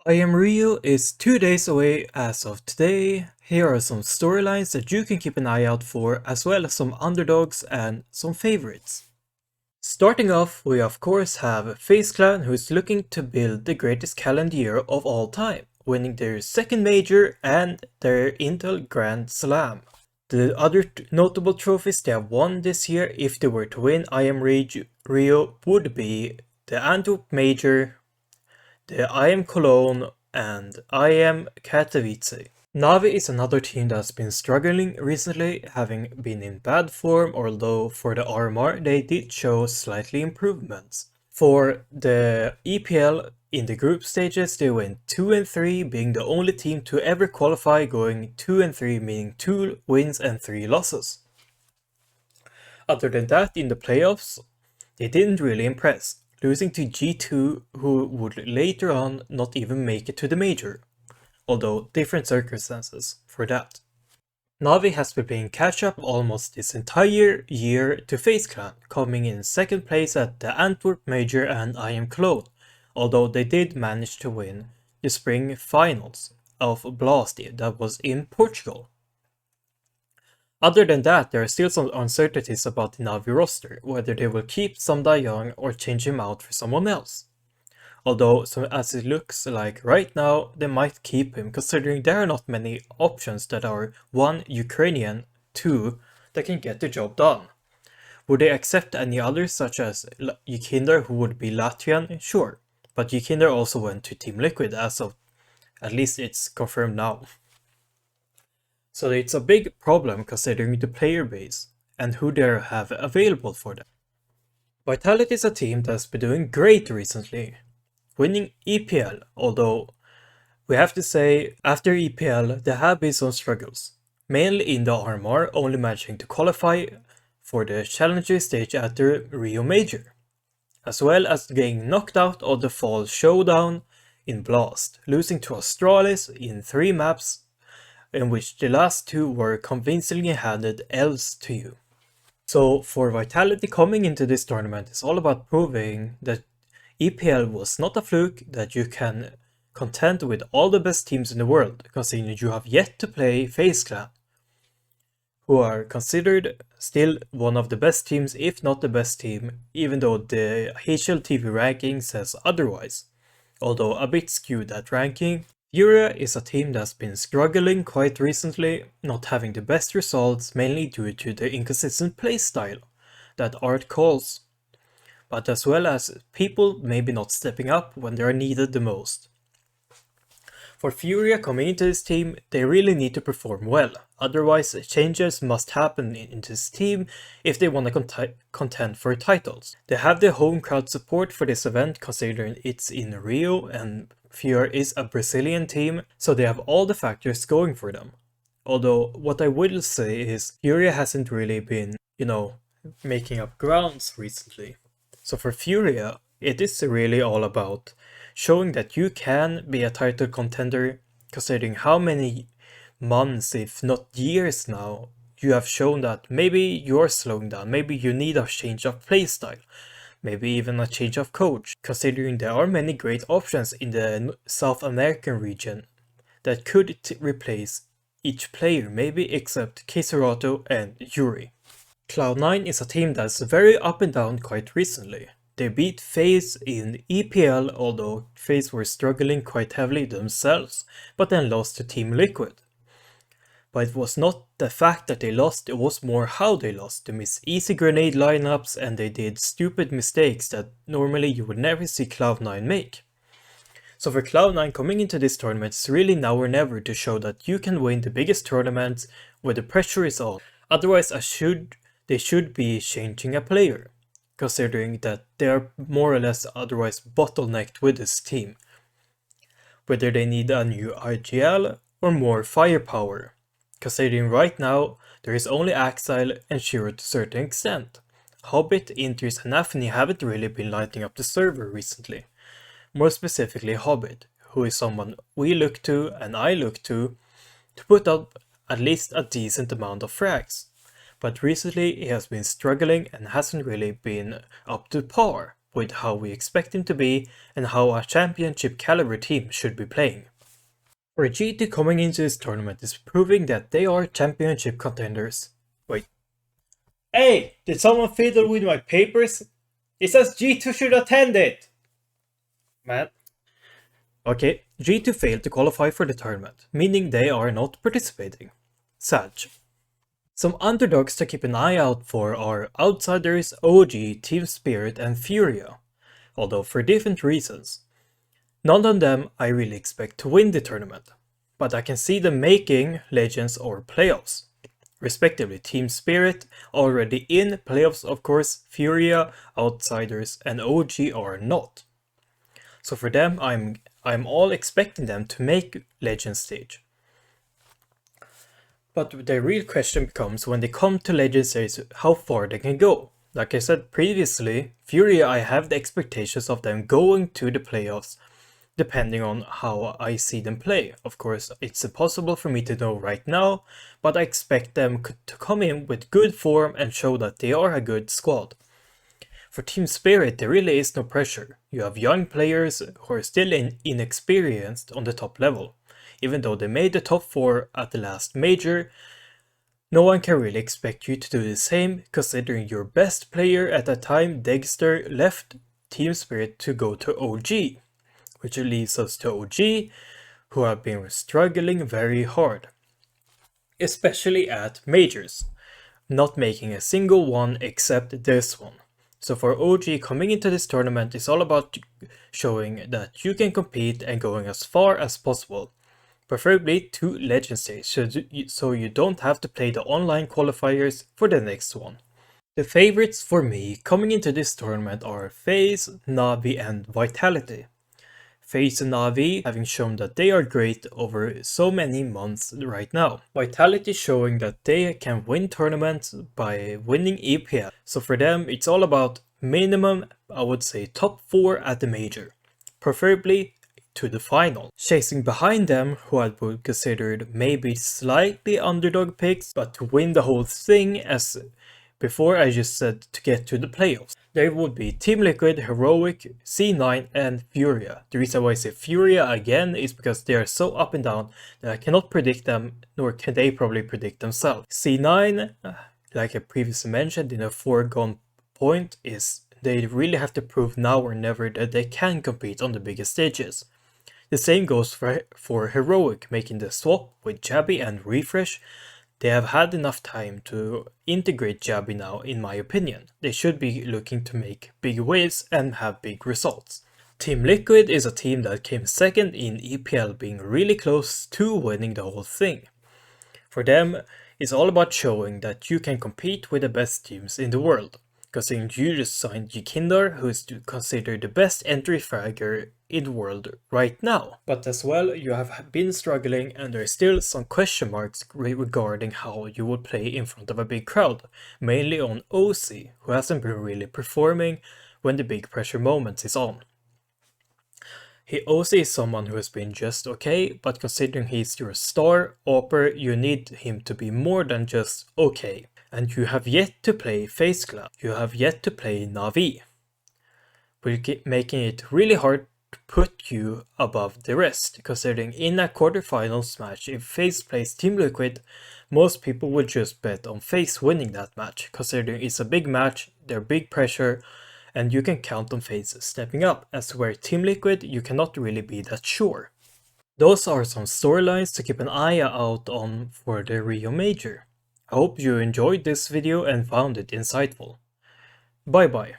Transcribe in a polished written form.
IEM Rio is 2 days away as of today. Here are some storylines that you can keep an eye out for, as well as some underdogs and some favorites. Starting off, we of course have FaZe Clan, who is looking to build the greatest calendar year of all time, winning their second major and their Intel Grand Slam. The other notable trophies they have won this year, if they were to win IEM Rio, would be the Antwerp Major, the IEM Cologne, and IEM Katowice. Navi is another team that's been struggling recently, having been in bad form, although for the RMR they did show slightly improvements. For the EPL, in the group stages they went 2 and 3, being the only team to ever qualify, going 2 and 3, meaning 2 wins and 3 losses. Other than that, in the playoffs, they didn't really impress, losing to G2, who would later on not even make it to the major, although different circumstances for that. Navi has been playing catch-up almost this entire year to FaZe Clan, coming in second place at the Antwerp Major and IEM Cologne, although they did manage to win the spring finals of Blast that was in Portugal. Other than that, there are still some uncertainties about the Navi roster, whether they will keep Samda Young or change him out for someone else. Although, as it looks like right now, they might keep him, considering there are not many options that are 1. Ukrainian, 2. that can get the job done. Would they accept any others, such as Yikinder, who would be Latvian? Sure, but Yikinder also went to Team Liquid as of, at least it's confirmed now. So it's a big problem considering the player base and who they have available for them. Vitality is a team that's been doing great recently, winning EPL, although we have to say after EPL there have been some struggles, mainly in the RMR, only managing to qualify for the Challenger stage at the Rio Major, as well as getting knocked out of the Fall Showdown in Blast, losing to Astralis in 3 maps, in which the last 2 were convincingly handed L's to you. So for Vitality, coming into this tournament is all about proving that EPL was not a fluke, that you can contend with all the best teams in the world, considering you have yet to play FaZe Clan, who are considered still one of the best teams, if not the best team, even though the HLTV ranking says otherwise, although a bit skewed that ranking. Furia is a team that's been struggling quite recently, not having the best results, mainly due to the inconsistent playstyle that Art calls, but as well as people maybe not stepping up when they are needed the most. For Furia coming into this team, they really need to perform well, otherwise changes must happen in this team if they want to contend for titles. They have the home crowd support for this event, considering it's in Rio and Furia is a Brazilian team, so they have all the factors going for them. Although what I will say is Furia hasn't really been, making up grounds recently. So for Furia, it is really all about showing that you can be a title contender, considering how many months, if not years now, you have shown that maybe you're slowing down, maybe you need a change of playstyle, maybe even a change of coach, considering there are many great options in the South American region that could replace each player, maybe except Kisarato and Yuri. Cloud9 is a team that's very up and down quite recently. They beat FaZe in EPL, although FaZe were struggling quite heavily themselves, but then lost to Team Liquid. But it was not the fact that they lost, it was more how they lost. They missed easy grenade lineups and they did stupid mistakes that normally you would never see Cloud9 make. So for Cloud9 coming into this tournament, it's really now or never to show that you can win the biggest tournaments where the pressure is on. Otherwise they should be changing a player, considering that they are more or less otherwise bottlenecked with this team. Whether they need a new IGL or more firepower, considering right now there is only Axile and Shiro to a certain extent. Hobbit, Intris and Afni haven't really been lighting up the server recently. More specifically Hobbit, who is someone we look to and I look to put up at least a decent amount of frags. But recently he has been struggling and hasn't really been up to par, with how we expect him to be and how a championship caliber team should be playing. For G2 coming into this tournament is proving that they are championship contenders. Wait. Hey! Did someone fiddle with my papers? It says G2 should attend it! Man. Okay, G2 failed to qualify for the tournament, meaning they are not participating. Sad. Some underdogs to keep an eye out for are Outsiders, OG, Team Spirit and Furia, although for different reasons. None of them I really expect to win the tournament, but I can see them making Legends or Playoffs. Respectively, Team Spirit already in Playoffs of course, Furia, Outsiders and OG are not. So for them I'm all expecting them to make Legend stage. But the real question becomes when they come to Legend stage how far they can go. Like I said previously, Furia I have the expectations of them going to the playoffs depending on how I see them play. Of course, it's impossible for me to know right now, but I expect them to come in with good form and show that they are a good squad. For Team Spirit, there really is no pressure. You have young players who are still inexperienced on the top level. Even though they made the top 4 at the last major, no one can really expect you to do the same, considering your best player at that time, Dexter, left Team Spirit to go to OG. Which leads us to OG, who have been struggling very hard. Especially at majors, not making a single one except this one. So for OG, coming into this tournament is all about showing that you can compete and going as far as possible. Preferably to Legend stage, so you don't have to play the online qualifiers for the next one. The favorites for me coming into this tournament are FaZe, Na'Vi and Vitality. FaZe and Na'Vi having shown that they are great over so many months right now. Vitality showing that they can win tournaments by winning EPL. So for them it's all about minimum, I would say top 4 at the major. Preferably to the final. Chasing behind them, who I would considered maybe slightly underdog picks, but to win the whole thing as before I just said to get to the playoffs. There would be Team Liquid, Heroic, C9 and Furia. The reason why I say Furia again is because they are so up and down that I cannot predict them, nor can they probably predict themselves. C9, like I previously mentioned in a foregone point, is they really have to prove now or never that they can compete on the biggest stages. The same goes for Heroic, making the swap with Jabby and Refresh. They have had enough time to integrate Jabby now, in my opinion. They should be looking to make big waves and have big results. Team Liquid is a team that came second in EPL, being really close to winning the whole thing. For them, it's all about showing that you can compete with the best teams in the world. Considering you just signed Jikindar, who is considered the best entry fragger in the world right now. But as well, you have been struggling and there are still some question marks regarding how you would play in front of a big crowd, mainly on OC, who hasn't been really performing when the big pressure moments is on. OC is someone who has been just okay, but considering he's your star AWPer, you need him to be more than just okay. And you have yet to play FaZe Clan, you have yet to play Na'Vi, making it really hard to put you above the rest, considering in a quarterfinals match, if FaZe plays Team Liquid, most people would just bet on FaZe winning that match, considering it's a big match, they're big pressure, and you can count on FaZe stepping up, as where Team Liquid you cannot really be that sure. Those are some storylines to keep an eye out on for the Rio Major. I hope you enjoyed this video and found it insightful. Bye bye.